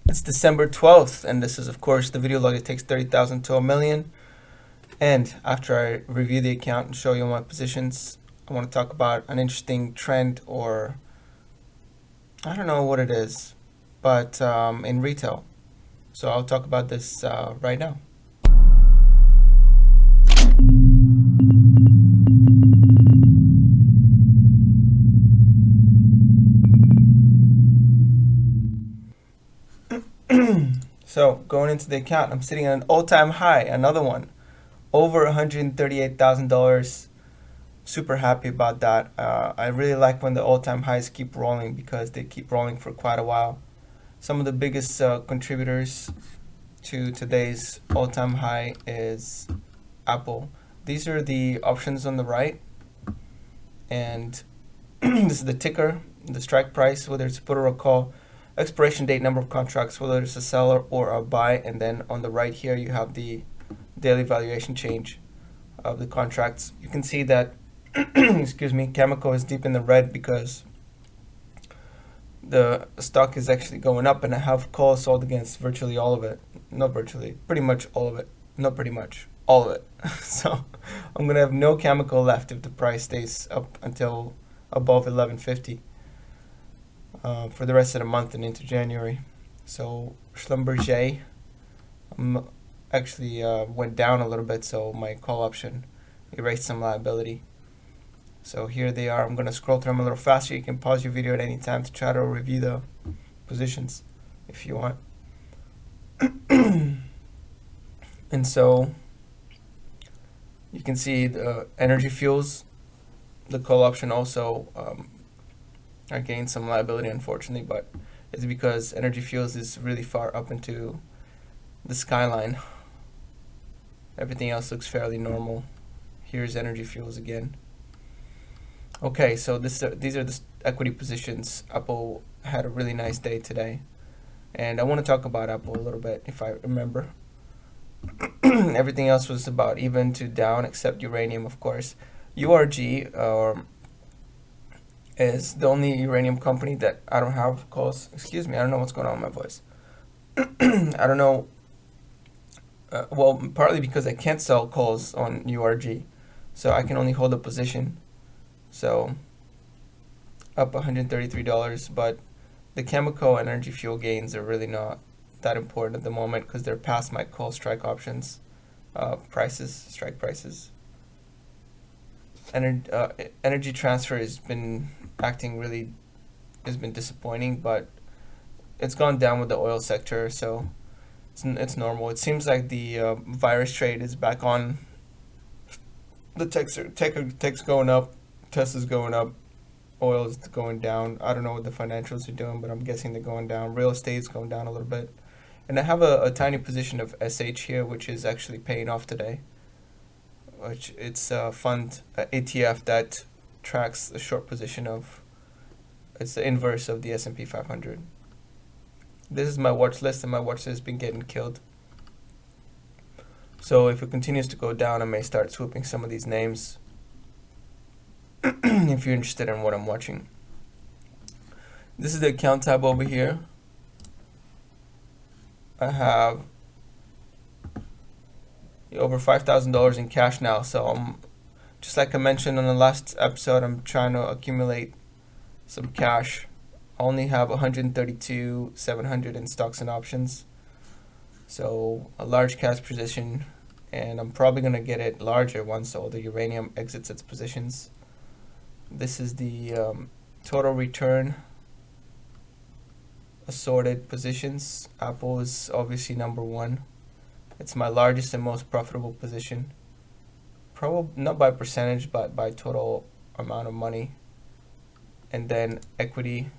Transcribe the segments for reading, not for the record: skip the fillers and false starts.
It's December 12th, and this is, of course, the video log. It takes 30,000 to a million. And after I review the account and show you my positions, I want to talk about an interesting trend, or I don't know what it is, but in retail. So I'll talk about this right now. So going into the account, I'm sitting at an all-time high, another one, over $138,000. Super happy about that. I really like when the all-time highs keep rolling because they keep rolling for quite a while. Some of the biggest contributors to today's all-time high is Apple. These are the options on the right, and this is the ticker, the strike price, whether it's a put or a call, expiration date, number of contracts, whether it's a seller or a buy, and then on the right here you have the daily valuation change of the contracts. You can see that excuse me, Cameco is deep in the red because the stock is actually going up, and I have calls sold against virtually all of it. Not virtually, pretty much all of it. Not pretty much, all of it. So I'm gonna have no Cameco left if the price stays up until above 1150 for the rest of the month and into January. So Schlumberger actually went down a little bit, so my call option erased some liability. So here they are. I'm going to scroll through them a little faster. You can pause your video at any time to try to review the positions if you want. And so you can see the energy fuels, the call option also I gained some liability, unfortunately, but it's because energy fuels is really far up into the skyline. Everything else looks fairly normal. Here's energy fuels again. Okay, so these are the equity positions. Apple had a really nice day today, and I want to talk about Apple a little bit if I remember. Everything else was about even to down except uranium, of course. URG is the only uranium company that I don't have calls. Excuse me, I don't know what's going on with my voice. I don't know. Well, partly because I can't sell calls on URG, so I can only hold a position. So up $133, but the chemical and energy fuel gains are really not that important at the moment because they're past my call strike options strike prices. Energy transfer has been disappointing, but it's gone down with the oil sector, so it's normal. It seems like the virus trade is back on. The tech's going up, Tesla's going up, oil is going down. I don't know what the financials are doing, but I'm guessing they're going down. Real estate's going down a little bit. And I have a tiny position of SH here, which is actually paying off today. Which it's a fund, ETF that tracks the short position of, it's the inverse of the S&P 500. This is my watch list, and my watch list has been getting killed. So if it continues to go down, I may start swooping some of these names if you're interested in what I'm watching. This is the account tab over here. I have over $5,000 in cash now, so I'm, just like I mentioned on the last episode, I'm trying to accumulate some cash. I only have $132,700 in stocks and options, so a large cash position, and I'm probably going to get it larger once all the uranium exits its positions. This is the total return assorted positions. Apple is obviously number one. It's my largest and most profitable position. Probably not by percentage, but by total amount of money. And then equity.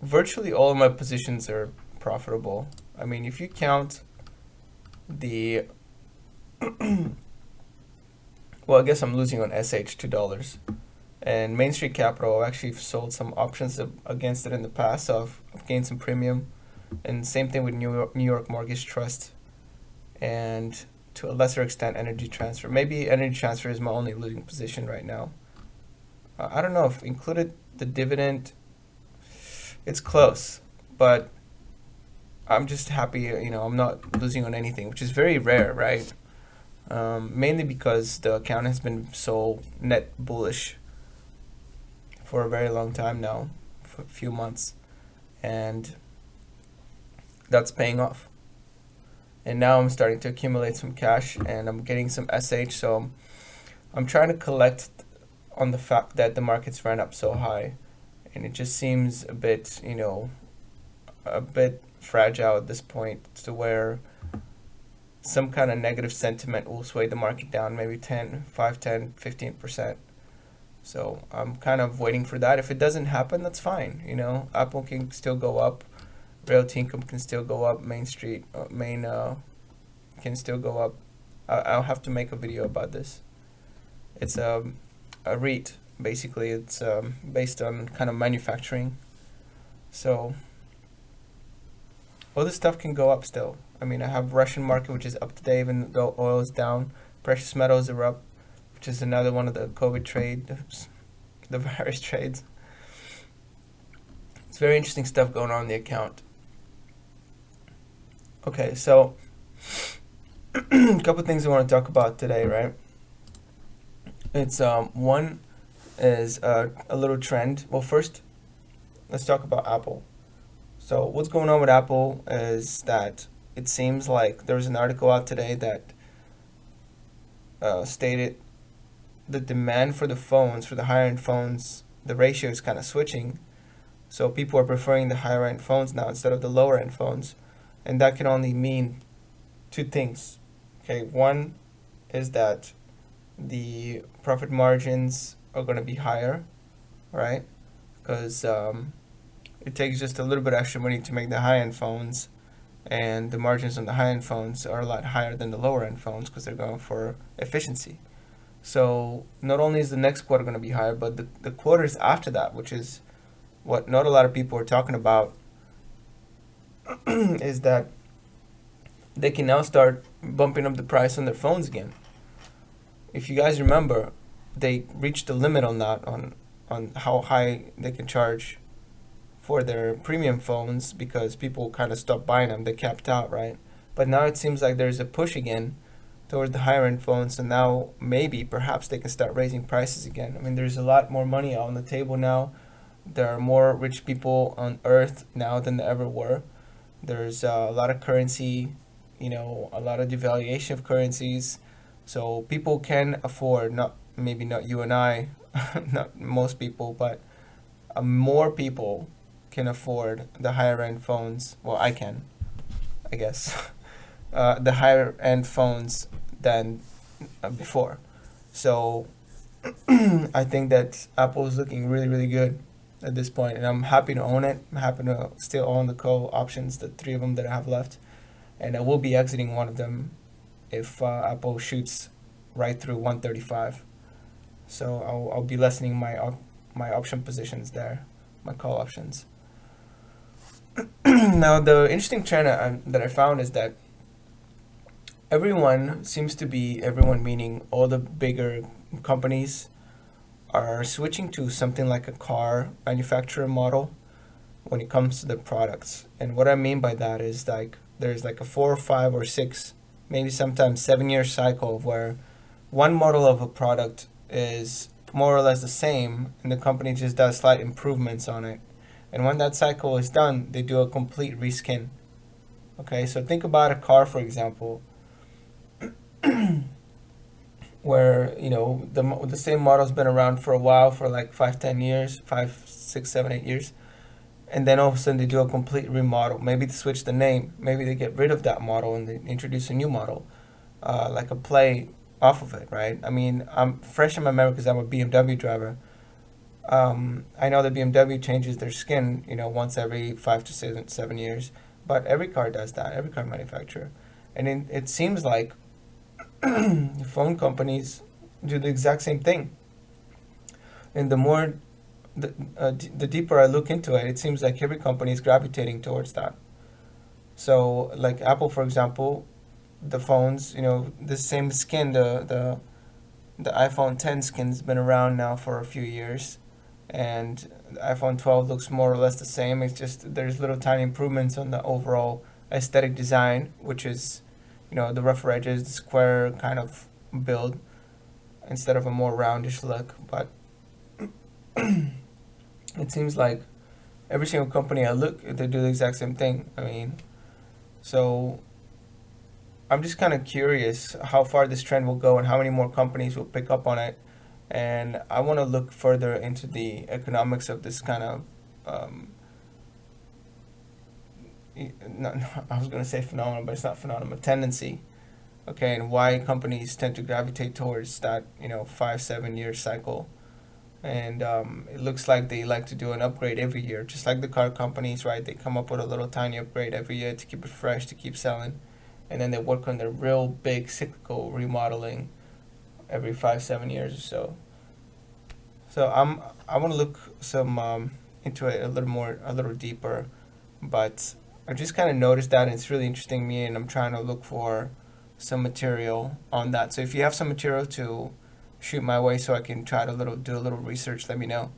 Virtually all of my positions are profitable. I mean, if you count the well, I guess I'm losing on SH $2. And Main Street Capital, I've actually sold some options against it in the past, so I've gained some premium. And same thing with New York Mortgage Trust, and to a lesser extent Energy Transfer. Maybe Energy Transfer is my only losing position right now. I don't know if included the dividend. It's close, but I'm just happy, I'm not losing on anything, which is very rare, right? Mainly because the account has been so net bullish for a very long time now, for a few months, and that's paying off. And now I'm starting to accumulate some cash, and I'm getting some SH. So I'm trying to collect on the fact that the markets ran up so high, and it just seems a bit fragile at this point, to where some kind of negative sentiment will sway the market down maybe 10, 5, 10, 15%. So I'm kind of waiting for that. If it doesn't happen, that's fine. Apple can still go up, realty income can still go up, Main can still go up. I'll have to make a video about this. It's a REIT, basically. It's based on kind of manufacturing. So all this stuff can go up still. I mean, I have Russian market, which is up today, even though oil is down. Precious metals are up, which is another one of the COVID trade, the virus trades. It's very interesting stuff going on in the account. Okay, so a couple things I want to talk about today, right? It's one is a little trend. Well, first, let's talk about Apple. So what's going on with Apple is that it seems like there was an article out today that stated the demand for the phones, for the higher end phones, the ratio is kind of switching. So people are preferring the higher end phones now instead of the lower end phones. And that can only mean two things. Okay, one is that the profit margins are going to be higher, right? Because it takes just a little bit extra money to make the high end phones, and the margins on the high end phones are a lot higher than the lower end phones because they're going for efficiency. So not only is the next quarter going to be higher, but the quarters after that, which is what not a lot of people are talking about, is that they can now start bumping up the price on their phones again. If you guys remember, they reached the limit on that, on how high they can charge for their premium phones, because people kind of stopped buying them. They capped out, right? But now it seems like there's a push again towards the higher end phones. So now maybe, perhaps they can start raising prices again. I mean, there's a lot more money out on the table now. There are more rich people on earth now than there ever were. There's a lot of currency, a lot of devaluation of currencies. So people can afford, maybe not you and I, not most people, but more people can afford the higher end phones. Well, I can, I guess, the higher end phones than before. So I think that Apple is looking really, really good at this point, and I'm happy to own it. I'm happy to still own the options, the three of them that I have left, and I will be exiting one of them if Apple shoots right through 135. So I'll be lessening my option positions there, my call options. Now, the interesting trend that I found is that everyone meaning all the bigger companies, are switching to something like a car manufacturer model when it comes to the products. And what I mean by that is, like, there's like a 4 or 5 or 6, maybe sometimes 7-year cycle where one model of a product is more or less the same, and the company just does slight improvements on it. And when that cycle is done, they do a complete reskin. Okay, so think about a car, for example, where the same model's been around for a while, for like 5-10 years, 5-6-7-8 years, and then all of a sudden they do a complete remodel. Maybe they switch the name, maybe they get rid of that model and they introduce a new model, like a play off of it, right? I mean, I'm fresh in my memory because I'm a BMW driver. I know that BMW changes their skin, once every 5 to 7 years, but every car does that, every car manufacturer. And it seems like phone companies do the exact same thing. And the deeper I look into it, it seems like every company is gravitating towards that. So, like Apple, for example, the phones, the same skin, the iPhone 10 skin's been around now for a few years, and the iPhone 12 looks more or less the same. It's just there's little tiny improvements on the overall aesthetic design, which is, the rougher edges, the square kind of build instead of a more roundish look. But it seems like every single company I look, they do the exact same thing. I mean, so I'm just kind of curious how far this trend will go and how many more companies will pick up on it. And I want to look further into the economics of this kind of, not, I was going to say phenomenon, but it's not phenomenon, tendency. Okay, and why companies tend to gravitate towards that, 5-7 year cycle. And it looks like they like to do an upgrade every year, just like the car companies, right? They come up with a little tiny upgrade every year to keep it fresh, to keep selling, and then they work on their real big cyclical remodeling every 5-7 years or so. So I want to look some into it a little deeper, but I just kind of noticed that, and it's really interesting to me, and I'm trying to look for some material on that. So if you have some material to shoot my way, so I can try to do a little research, let me know.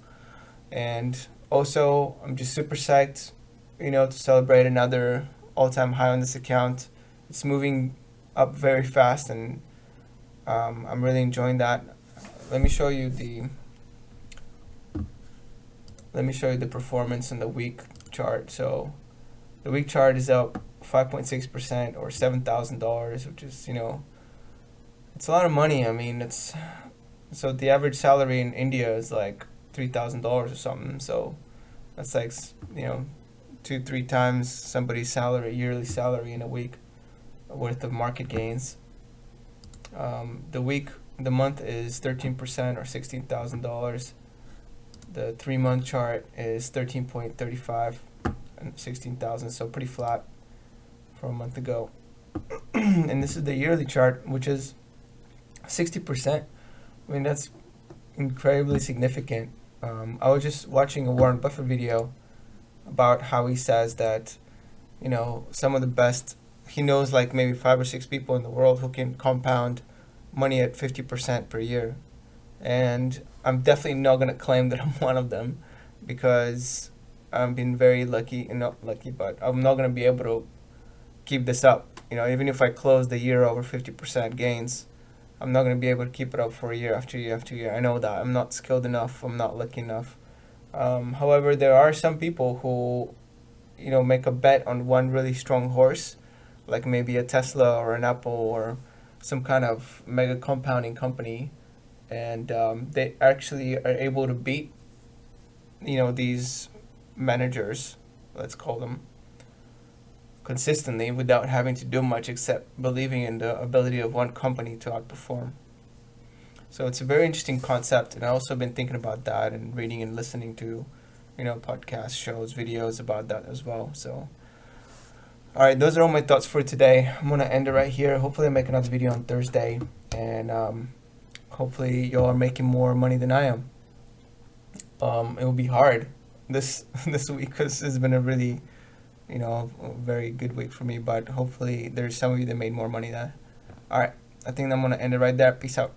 And also, I'm just super psyched, to celebrate another all-time high on this account. It's moving up very fast, and I'm really enjoying that. Let me show you the performance in the week chart. So the week chart is up 5.6% or $7,000, which is, it's a lot of money. I mean, so the average salary in India is like $3,000 or something. So that's like, 2-3 times somebody's yearly salary in a week worth of market gains. The month is 13% or $16,000. The 3-month chart is 13.35 and 16,000, so pretty flat from a month ago. And this is the yearly chart, which is 60%. I mean, that's incredibly significant. I was just watching a Warren Buffett video about how he says that, some of the best, he knows like maybe 5 or 6 people in the world who can compound money at 50% per year. And I'm definitely not going to claim that I'm one of them, because I've been very lucky, not lucky, but I'm not going to be able to keep this up. Even if I close the year over 50% gains, I'm not going to be able to keep it up for year after year after year. I know that. I'm not skilled enough. I'm not lucky enough. However, there are some people who, make a bet on one really strong horse, like maybe a Tesla or an Apple or some kind of mega compounding company, and they actually are able to beat, these managers, let's call them, consistently without having to do much except believing in the ability of one company to outperform. So it's a very interesting concept, and I've also been thinking about that and reading and listening to, podcasts, shows, videos about that as well. So, all right, those are all my thoughts for today. I'm going to end it right here. Hopefully I'll make another video on Thursday, and hopefully y'all are making more money than I am. It will be hard this week, because it's been a really, a very good week for me, but hopefully there's some of you that made more money than. All right, I think I'm going to end it right there. Peace out.